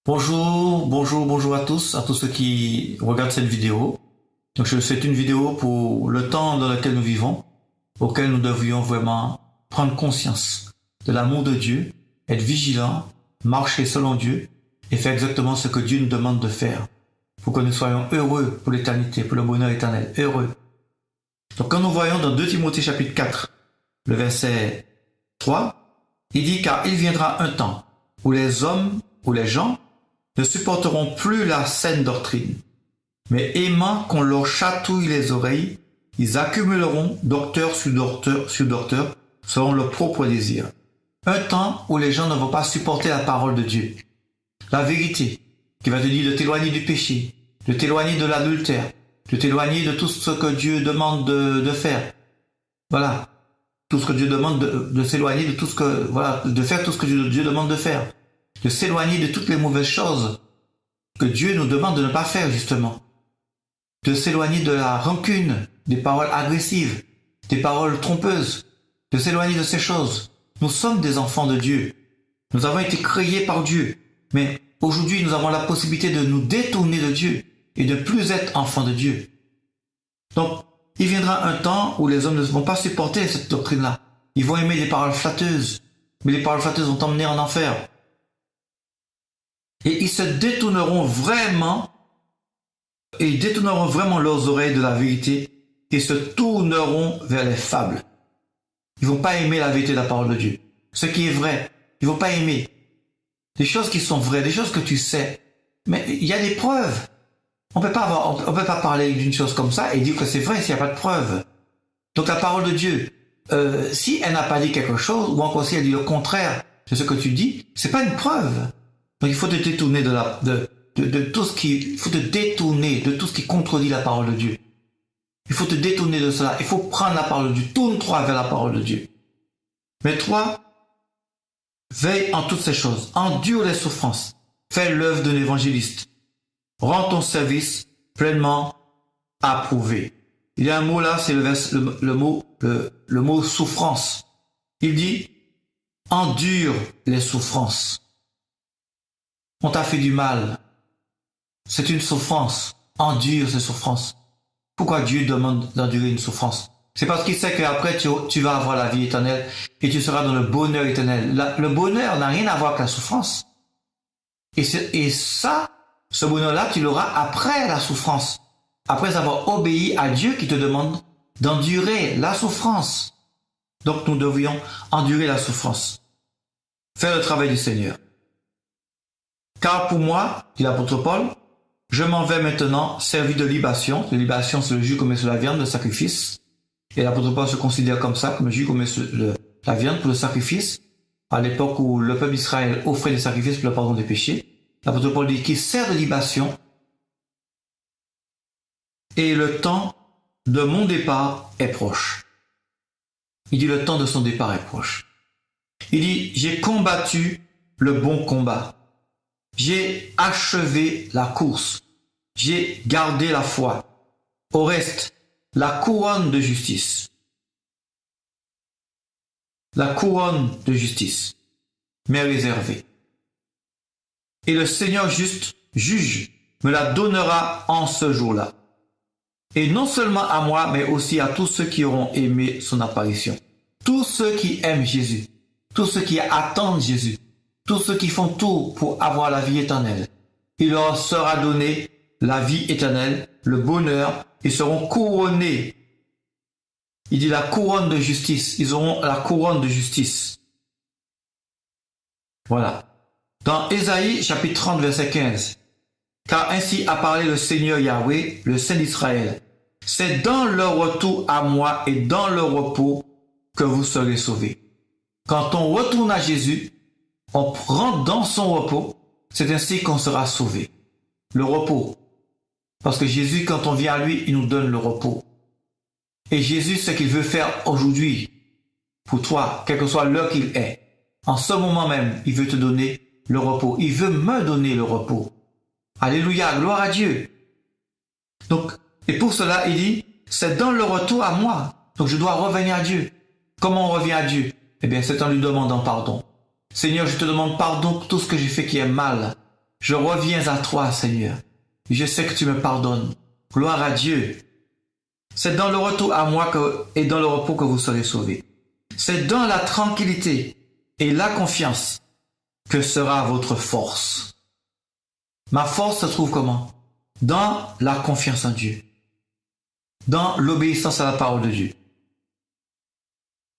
Bonjour à tous ceux qui regardent cette vidéo. C'est une vidéo pour le temps dans lequel nous vivons, auquel nous devrions vraiment prendre conscience de l'amour de Dieu, être vigilants, marcher selon Dieu et faire exactement ce que Dieu nous demande de faire pour que nous soyons heureux pour l'éternité, pour le bonheur éternel, heureux. Donc quand nous voyons dans 2 Timothée chapitre 4, le verset 3, il dit « Car il viendra un temps où les hommes ou les gens ne supporteront plus la saine doctrine, mais aimant qu'on leur chatouille les oreilles, ils accumuleront docteur sur docteur selon leur propre désir. » Un temps où les gens ne vont pas supporter la parole de Dieu, la vérité, qui va te dire de t'éloigner du péché, de t'éloigner de l'adultère, de t'éloigner de tout ce que Dieu demande de faire. Voilà. Tout ce que Dieu demande de s'éloigner de tout ce que, voilà, de faire tout ce que Dieu demande de faire. De s'éloigner de toutes les mauvaises choses que Dieu nous demande de ne pas faire, justement. De s'éloigner de la rancune, des paroles agressives, des paroles trompeuses, de s'éloigner de ces choses. Nous sommes des enfants de Dieu. Nous avons été créés par Dieu. Mais aujourd'hui, nous avons la possibilité de nous détourner de Dieu et de ne plus être enfants de Dieu. Donc, il viendra un temps où les hommes ne vont pas supporter cette doctrine-là. Ils vont aimer les paroles flatteuses, mais les paroles flatteuses vont t'emmener en enfer. Et ils se détourneront vraiment, et ils détourneront vraiment leurs oreilles de la vérité et se tourneront vers les fables. Ils vont pas aimer la vérité de la parole de Dieu. Ce qui est vrai, ils vont pas aimer. Des choses qui sont vraies, des choses que tu sais. Mais il y a des preuves. On peut pas parler d'une chose comme ça et dire que c'est vrai s'il n'y a pas de preuves. Donc la parole de Dieu, si elle n'a pas dit quelque chose, ou encore si elle dit le contraire de ce que tu dis, c'est pas une preuve. Donc il faut te détourner de tout ce qui contredit la parole de Dieu. Il faut te détourner de cela. Il faut prendre la parole de Dieu. Tourne-toi vers la parole de Dieu. Mais toi, veille en toutes ces choses. Endure les souffrances. Fais l'œuvre de l'évangéliste. Rends ton service pleinement approuvé. Il y a un mot là, c'est le mot souffrance. Il dit, endure les souffrances. On t'a fait du mal. C'est une souffrance. Endure ces souffrances. Pourquoi Dieu demande d'endurer une souffrance? C'est parce qu'il sait qu'après tu vas avoir la vie éternelle et tu seras dans le bonheur éternel. Le bonheur n'a rien à voir avec la souffrance. Et ça, ce bonheur-là, tu l'auras après la souffrance. Après avoir obéi à Dieu qui te demande d'endurer la souffrance. Donc nous devrions endurer la souffrance. Faire le travail du Seigneur. Car pour moi, dit l'apôtre Paul, je m'en vais maintenant servir de libation. De libation, c'est le jus qu'on met sur la viande, le sacrifice. Et l'apôtre Paul se considère comme ça, comme le jus qu'on met sur la viande pour le sacrifice. À l'époque où le peuple d'Israël offrait des sacrifices pour le pardon des péchés. L'apôtre Paul dit qu'il sert de libation. Et le temps de mon départ est proche. Il dit le temps de son départ est proche. Il dit, j'ai combattu le bon combat. J'ai achevé la course. J'ai gardé la foi. Au reste, la couronne de justice. La couronne de justice m'est réservée. Et le Seigneur juste, juge, me la donnera en ce jour-là. Et non seulement à moi, mais aussi à tous ceux qui auront aimé son apparition. Tous ceux qui aiment Jésus. Tous ceux qui attendent Jésus. Tous ceux qui font tout pour avoir la vie éternelle. Il leur sera donné la vie éternelle, le bonheur. Ils seront couronnés. Il dit la couronne de justice. Ils auront la couronne de justice. Voilà. Dans Ésaïe, chapitre 30, verset 15. Car ainsi a parlé le Seigneur Yahweh, le Saint d'Israël. C'est dans le retour à moi et dans le repos que vous serez sauvés. Quand on retourne à Jésus, on prend dans son repos, c'est ainsi qu'on sera sauvé. Le repos. Parce que Jésus, quand on vient à lui, il nous donne le repos. Et Jésus, ce qu'il veut faire aujourd'hui, pour toi, quelle que soit l'heure qu'il est, en ce moment même, il veut te donner le repos. Il veut me donner le repos. Alléluia, gloire à Dieu. Donc, et pour cela, il dit, c'est dans le retour à moi. Donc je dois revenir à Dieu. Comment on revient à Dieu? Eh bien, c'est en lui demandant pardon. Seigneur, je te demande pardon pour tout ce que j'ai fait qui est mal. Je reviens à toi, Seigneur. Je sais que tu me pardonnes. Gloire à Dieu. C'est dans le retour à moi et dans le repos que vous serez sauvés. C'est dans la tranquillité et la confiance que sera votre force. Ma force se trouve comment? Dans la confiance en Dieu. Dans l'obéissance à la parole de Dieu.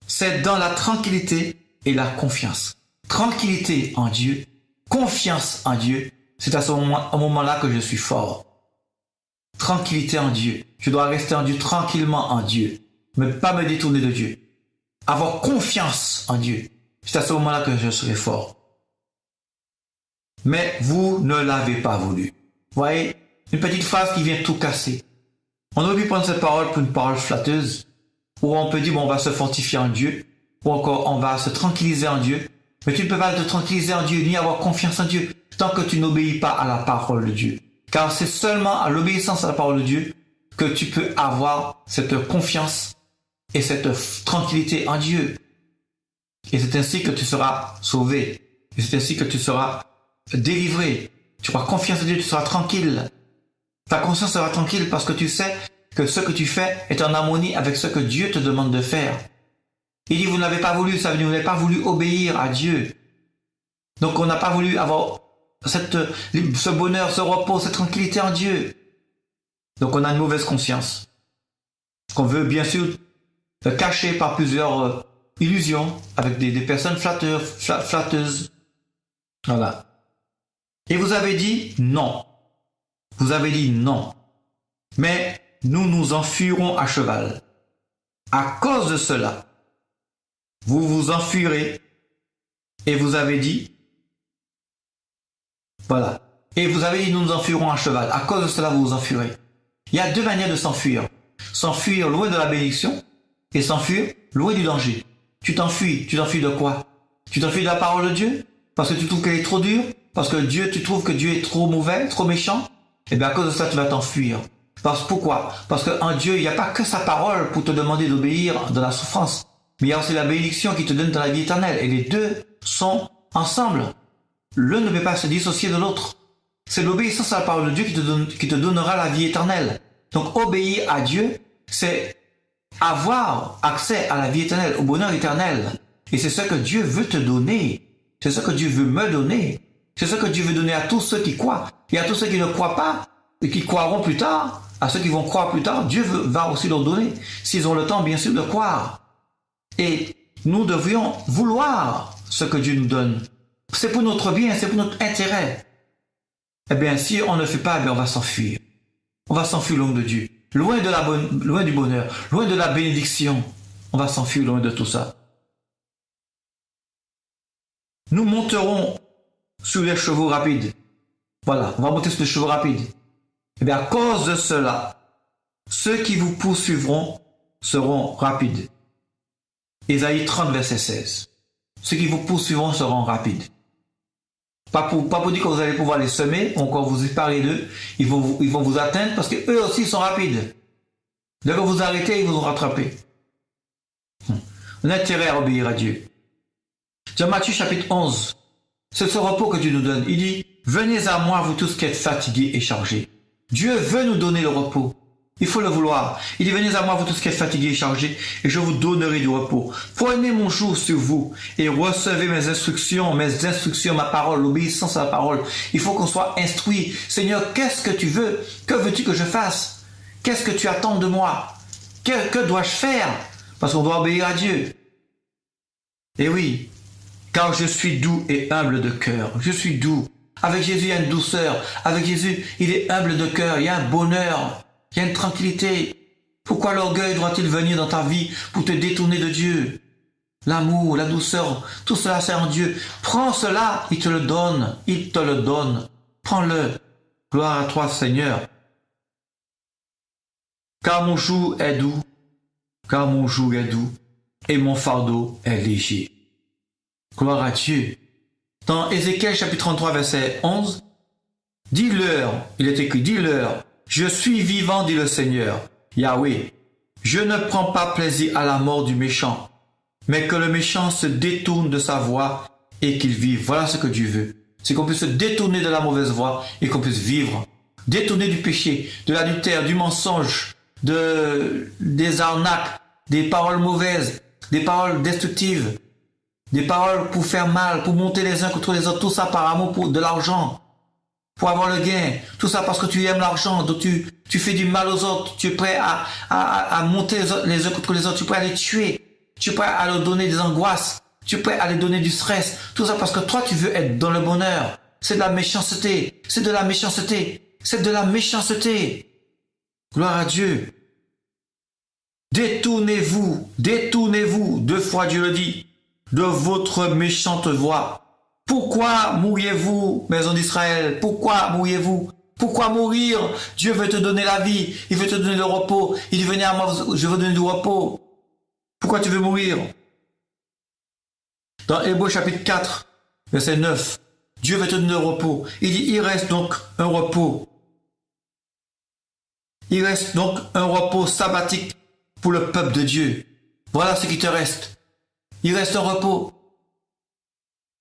C'est dans la tranquillité et la confiance. Tranquillité en Dieu, confiance en Dieu, c'est à ce moment-là que je suis fort. Tranquillité en Dieu. Je dois rester en Dieu, tranquillement en Dieu. Ne pas me détourner de Dieu. Avoir confiance en Dieu. C'est à ce moment-là que je serai fort. Mais vous ne l'avez pas voulu. Vous voyez, une petite phrase qui vient tout casser. On aurait pu prendre cette parole pour une parole flatteuse, où on peut dire, bon, on va se fortifier en Dieu, ou encore on va se tranquilliser en Dieu. Mais tu ne peux pas te tranquilliser en Dieu, ni avoir confiance en Dieu, tant que tu n'obéis pas à la parole de Dieu. Car c'est seulement à l'obéissance à la parole de Dieu que tu peux avoir cette confiance et cette tranquillité en Dieu. Et c'est ainsi que tu seras sauvé. Et c'est ainsi que tu seras délivré. Tu auras confiance en Dieu, tu seras tranquille. Ta conscience sera tranquille parce que tu sais que ce que tu fais est en harmonie avec ce que Dieu te demande de faire. Il dit, vous n'avez pas voulu, ça veut dire, vous n'avez pas voulu obéir à Dieu. Donc on n'a pas voulu avoir ce bonheur, ce repos, cette tranquillité en Dieu. Donc on a une mauvaise conscience. Qu'on veut bien sûr cacher par plusieurs illusions avec des personnes flatteuses. Voilà. Et vous avez dit non. Vous avez dit non. Mais nous nous enfuirons à cheval. À cause de cela, vous vous enfuirez et vous avez dit, voilà. Et vous avez dit, nous nous enfuirons à cheval. À cause de cela, vous vous enfuirez. Il y a deux manières de s'enfuir. S'enfuir loin de la bénédiction et s'enfuir loin du danger. Tu t'enfuis de quoi? Tu t'enfuis de la parole de Dieu? Parce que tu trouves qu'elle est trop dure? Parce que tu trouves que Dieu est trop mauvais, trop méchant? Eh bien, à cause de ça, tu vas t'enfuir. Pourquoi? Parce qu'en Dieu, il n'y a pas que sa parole pour te demander d'obéir dans la souffrance. Mais il y a aussi la bénédiction qui te donne dans la vie éternelle. Et les deux sont ensemble. L'un ne peut pas se dissocier de l'autre. C'est l'obéissance à la parole de Dieu qui te donnera la vie éternelle. Donc, obéir à Dieu, c'est avoir accès à la vie éternelle, au bonheur éternel. Et c'est ce que Dieu veut te donner. C'est ce que Dieu veut me donner. C'est ce que Dieu veut donner à tous ceux qui croient. Et à tous ceux qui ne croient pas, et qui croiront plus tard, à ceux qui vont croire plus tard, Dieu va aussi leur donner, s'ils ont le temps, bien sûr, de croire. Et nous devrions vouloir ce que Dieu nous donne. C'est pour notre bien, c'est pour notre intérêt. Eh bien, si on ne fait pas, on va s'enfuir. On va s'enfuir loin de Dieu. Loin du bonheur, loin de la bénédiction. On va s'enfuir loin de tout ça. Nous monterons sur les chevaux rapides. Voilà, on va monter sur les chevaux rapides. Eh bien, à cause de cela, ceux qui vous poursuivront seront rapides. Ésaïe 30, verset 16. Ceux qui vous poursuivront seront rapides. Pas pour dire que vous allez pouvoir les semer, ou encore vous séparer d'eux, ils vont vous atteindre parce qu'eux aussi sont rapides. Dès que vous arrêtez, ils vous ont rattrapé. On a intérêt à obéir à Dieu. Dans Matthieu chapitre 11, c'est ce repos que Dieu nous donne. Il dit, venez à moi, vous tous qui êtes fatigués et chargés. Dieu veut nous donner le repos. Il faut le vouloir. Il dit, venez à moi, vous tous qui êtes fatigués et chargés, et je vous donnerai du repos. Prenez mon joug sur vous et recevez mes instructions, ma parole, l'obéissance à la parole. Il faut qu'on soit instruit. Seigneur, qu'est-ce que tu veux? Que veux-tu que je fasse? Qu'est-ce que tu attends de moi? Que dois-je faire? Parce qu'on doit obéir à Dieu. Et oui, car je suis doux et humble de cœur. Je suis doux. Avec Jésus, il y a une douceur. Avec Jésus, il est humble de cœur. Il y a un bonheur. Il y a une tranquillité. Pourquoi l'orgueil doit-il venir dans ta vie pour te détourner de Dieu? L'amour, la douceur, tout cela c'est en Dieu. Prends cela, il te le donne. Il te le donne. Prends-le. Gloire à toi, Seigneur. Car mon joug est doux. Car mon joug est doux. Et mon fardeau est léger. Gloire à Dieu. Dans Ézéchiel chapitre 33, verset 11, dis-leur, il est écrit, dis-leur, je suis vivant, dit le Seigneur, Yahweh. Je ne prends pas plaisir à la mort du méchant, mais que le méchant se détourne de sa voie et qu'il vive. Voilà ce que Dieu veut. c'est qu'on puisse se détourner de la mauvaise voie et qu'on puisse vivre. Détourner du péché, de l'adultère, du mensonge, des arnaques, des paroles mauvaises, des paroles destructives, des paroles pour faire mal, pour monter les uns contre les autres, tout ça par amour pour de l'argent, pour avoir le gain, tout ça parce que tu aimes l'argent, donc tu fais du mal aux autres, tu es prêt à monter les uns contre les autres, tu es prêt à les tuer, tu es prêt à leur donner des angoisses, tu es prêt à leur donner du stress, tout ça parce que toi tu veux être dans le bonheur. C'est de la méchanceté, c'est de la méchanceté, c'est de la méchanceté. Gloire à Dieu. Détournez-vous, 2 fois Dieu le dit, de votre méchante voie. Pourquoi mourriez-vous, maison d'Israël? Pourquoi mourriez-vous? Pourquoi mourir? Dieu veut te donner la vie, il veut te donner le repos. Il dit, venez à moi, je veux donner du repos. Pourquoi tu veux mourir? Dans Hébreux chapitre 4, verset 9, Dieu veut te donner le repos. Il dit, il reste donc un repos. Il reste donc un repos sabbatique pour le peuple de Dieu. Voilà ce qui te reste. Il reste un repos.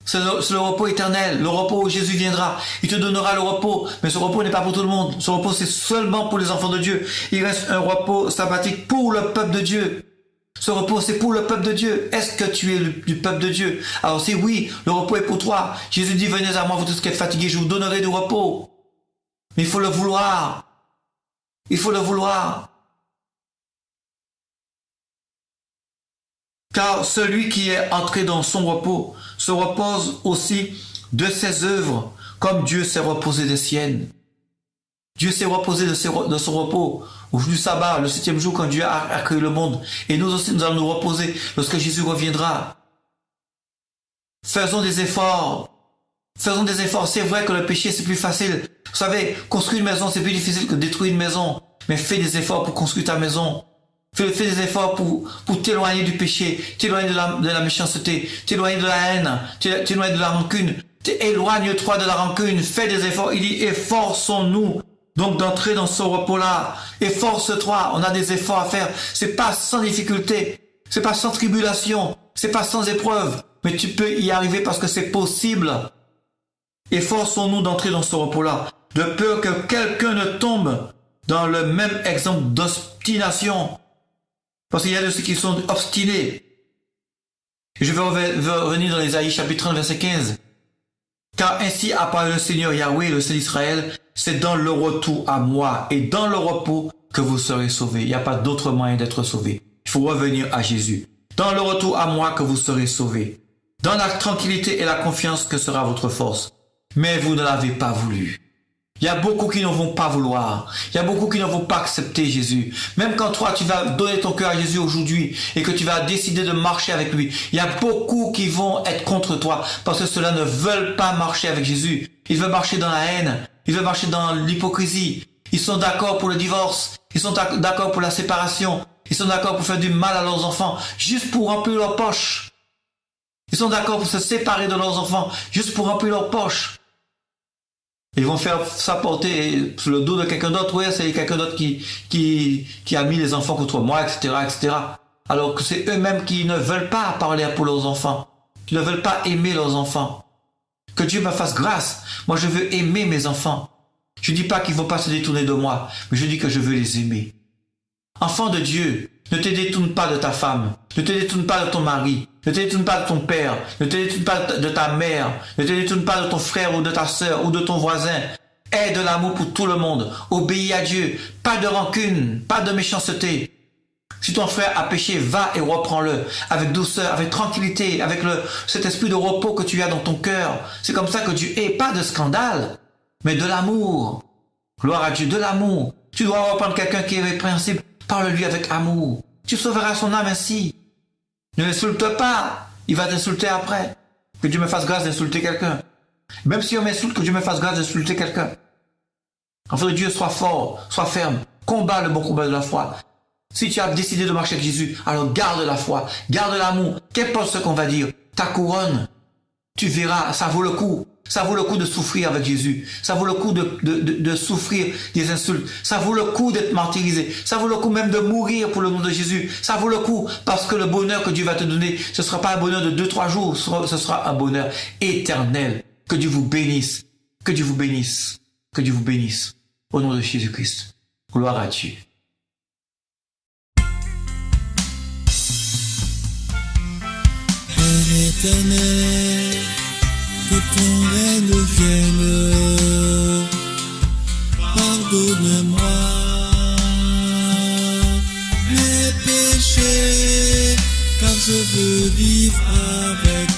C'est le repos éternel, le repos où Jésus viendra. Il te donnera le repos, mais ce repos n'est pas pour tout le monde. Ce repos, c'est seulement pour les enfants de Dieu. Il reste un repos sabbatique pour le peuple de Dieu. Ce repos, c'est pour le peuple de Dieu. Est-ce que tu es du peuple de Dieu? Alors si oui, le repos est pour toi. Jésus dit, venez à moi, vous tous qui êtes fatigués, je vous donnerai du repos. Mais il faut le vouloir. Il faut le vouloir. Car celui qui est entré dans son repos se repose aussi de ses œuvres, comme Dieu s'est reposé des siennes. Dieu s'est reposé de son repos au jour du sabbat, le 7e jour, quand Dieu a créé le monde. Et nous aussi, nous allons nous reposer lorsque Jésus reviendra. Faisons des efforts. Faisons des efforts. C'est vrai que le péché, c'est plus facile. Vous savez, construire une maison, c'est plus difficile que détruire une maison. Mais fais des efforts pour construire ta maison. Fais des efforts pour t'éloigner du péché, t'éloigner de la méchanceté, t'éloigner de la haine, t'éloigner de la rancune. Éloigne-toi de la rancune, fais des efforts. Il dit, efforçons-nous donc d'entrer dans ce repos-là. Efforce-toi, on a des efforts à faire. C'est pas sans difficulté, c'est pas sans tribulation, c'est pas sans épreuve, mais tu peux y arriver parce que c'est possible. Efforçons-nous d'entrer dans ce repos-là, de peur que quelqu'un ne tombe dans le même exemple d'obstination. Parce qu'il y a de ceux qui sont obstinés. Je vais revenir dans Ésaïe chapitre 30, verset 15. Car ainsi a parlé le Seigneur Yahweh, le Saint d'Israël, c'est dans le retour à moi et dans le repos que vous serez sauvés. Il n'y a pas d'autre moyen d'être sauvé. Il faut revenir à Jésus. Dans le retour à moi que vous serez sauvés. Dans la tranquillité et la confiance que sera votre force. Mais vous ne l'avez pas voulu. Il y a beaucoup qui ne vont pas vouloir. Il y a beaucoup qui ne vont pas accepter Jésus. Même quand toi, tu vas donner ton cœur à Jésus aujourd'hui et que tu vas décider de marcher avec lui, il y a beaucoup qui vont être contre toi parce que ceux-là ne veulent pas marcher avec Jésus. Ils veulent marcher dans la haine. Ils veulent marcher dans l'hypocrisie. Ils sont d'accord pour le divorce. Ils sont d'accord pour la séparation. Ils sont d'accord pour faire du mal à leurs enfants juste pour remplir leurs poches. Ils sont d'accord pour se séparer de leurs enfants juste pour remplir leurs poches. Ils vont faire ça porter sur le dos de quelqu'un d'autre. Ouais, c'est quelqu'un d'autre qui a mis les enfants contre moi, etc., etc. Alors que c'est eux-mêmes qui ne veulent pas parler pour leurs enfants. Qui ne veulent pas aimer leurs enfants. Que Dieu me fasse grâce. Moi, je veux aimer mes enfants. Je dis pas qu'ils vont pas se détourner de moi, mais je dis que je veux les aimer. Enfant de Dieu, ne te détourne pas de ta femme. Ne te détourne pas de ton mari. Ne te détourne pas de ton père. Ne te détourne pas de ta mère. Ne te détourne pas de ton frère ou de ta sœur ou de ton voisin. Aie de l'amour pour tout le monde. Obéis à Dieu. Pas de rancune, pas de méchanceté. Si ton frère a péché, va et reprends-le avec douceur, avec tranquillité, avec cet esprit de repos que tu as dans ton cœur. C'est comme ça que Dieu est. Pas de scandale, mais de l'amour. Gloire à Dieu, de l'amour. Tu dois reprendre quelqu'un qui est répréhensible. Parle-lui avec amour. Tu sauveras son âme ainsi. Ne l'insulte pas. Il va t'insulter après. Que Dieu me fasse grâce d'insulter quelqu'un. Même si on m'insulte, que Dieu me fasse grâce d'insulter quelqu'un. Enfant de Dieu, sois fort, sois ferme. Combat le bon combat de la foi. Si tu as décidé de marcher avec Jésus, alors garde la foi, garde l'amour. Qu'importe ce qu'on va dire. Ta couronne, tu verras, ça vaut le coup. Ça vaut le coup de souffrir avec Jésus. Ça vaut le coup de souffrir des insultes. Ça vaut le coup d'être martyrisé. Ça vaut le coup même de mourir pour le nom de Jésus. Ça vaut le coup parce que le bonheur que Dieu va te donner, ce ne sera pas un bonheur de 2-3 jours. Ce sera un bonheur éternel. Que Dieu vous bénisse. Que Dieu vous bénisse. Que Dieu vous bénisse. Au nom de Jésus-Christ. Gloire à Dieu. Père éternel, que ton règne vienne. Pardonne-moi mes péchés, car je veux vivre avec